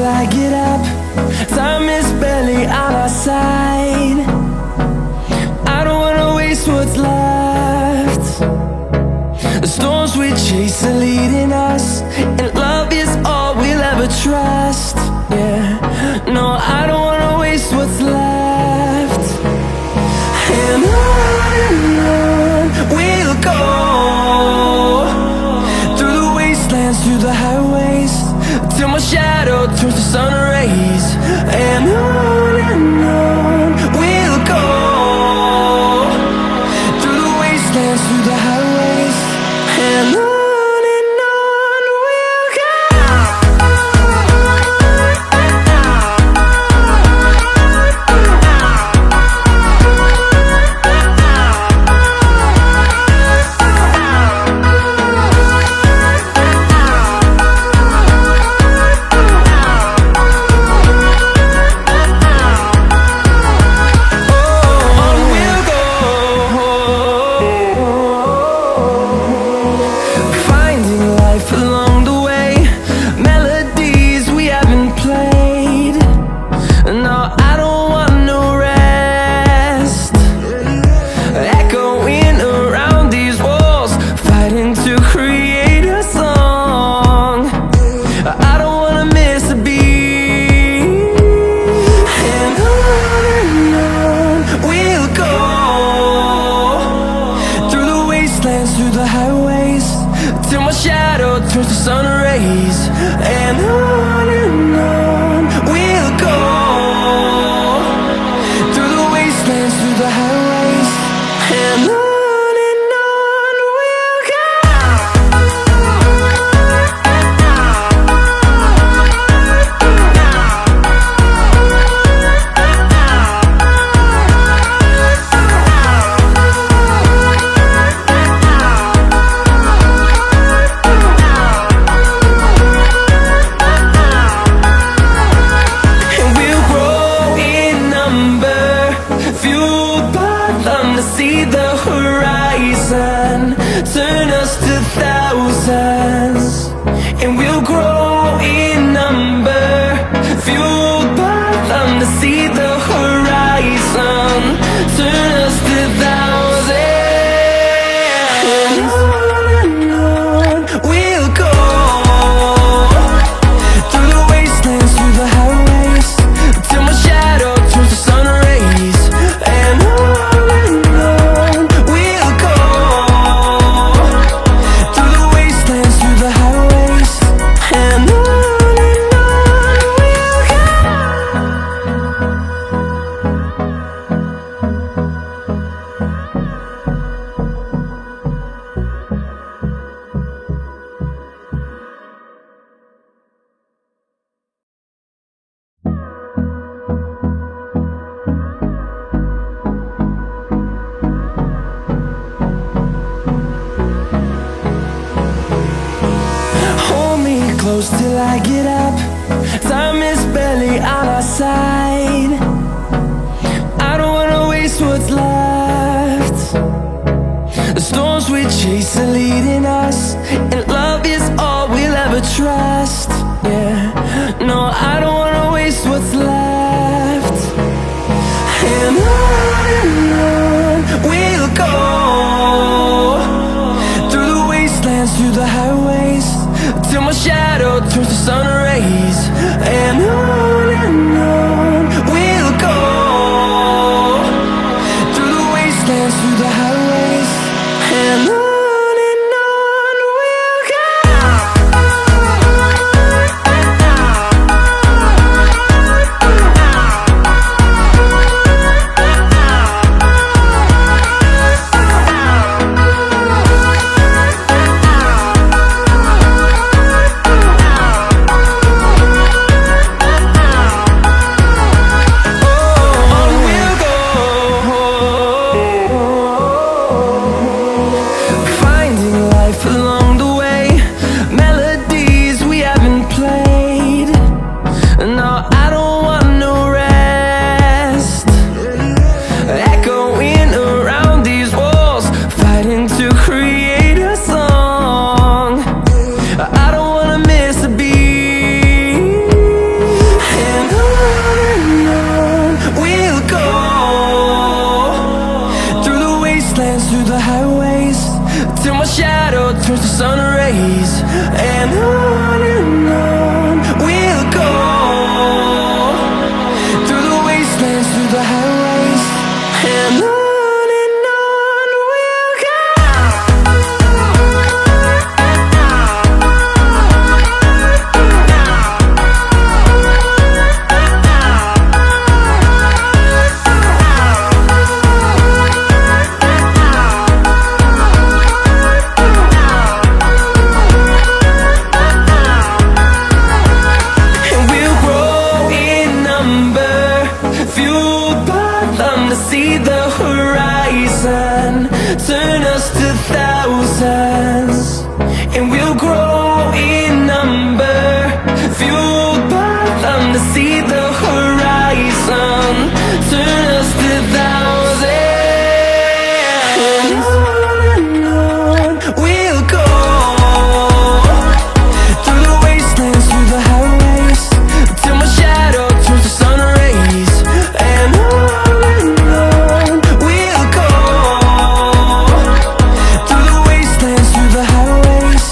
till I get up. Time is barely on our side. I don't wanna waste what's left. The storms we chase are leading us, and love is all we'll ever trust. Yeah, no, I don't wanna waste what's left. And on we'll go, through the wastelands, through the highways, till my shadow turns to sun rays. And on we'll go, through the wastelands, through the highways, and on we'll go. Through the highways, till my shadow turns to sun rays. And on we'll go, through the wastelands, through the highways, and on we'll go. See the horizon, turn us to thousands, and we'll grow in number, fueled by them. To see the horizon, turn us to thousands, and on we'll go, through the wastelands, through the highways, till my shadow turns to sun rays. And close till I get up. Time is barely on our side. I don't wanna waste what's left. The storms we chase are leading us, and love is all we'll ever trust. Yeah, no, I don't wanna waste what's left. And on we'll go, through the wastelands, through the highways, till my shadow turns to sun rays. And on we'll go, through the wastelands, through the highways, and on we'll go. sun rays. And on we'll go, through the wastelands, through the highways. And on we'll go. See the horizon, turn us to thousands, and we'll grow in number, fueled by them to see the horizon, turn us to thousands. And on we'll go, through the wastelands, through the highways, till my shadow turns to sun rays. And on through the highways,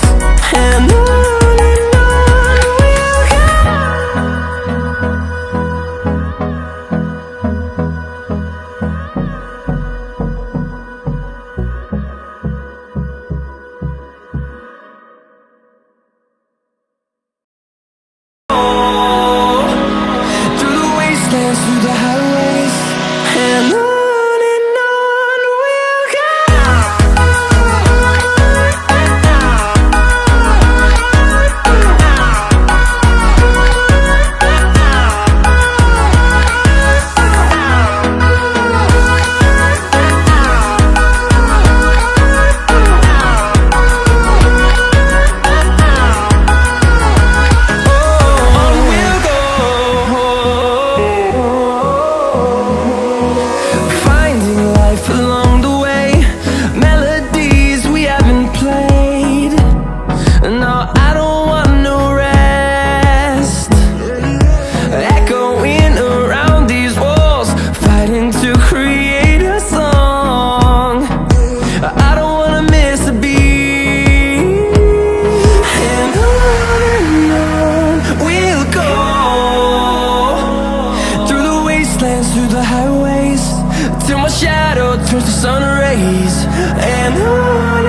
and on we'll go. Along the way, melodies we haven't played. No, I don't want no rest, echoing around these walls, fighting to create a song. I don't wanna miss a beat. And on we'll go, through the wastelands, through the highways, till my shadow turns to sun rays. And on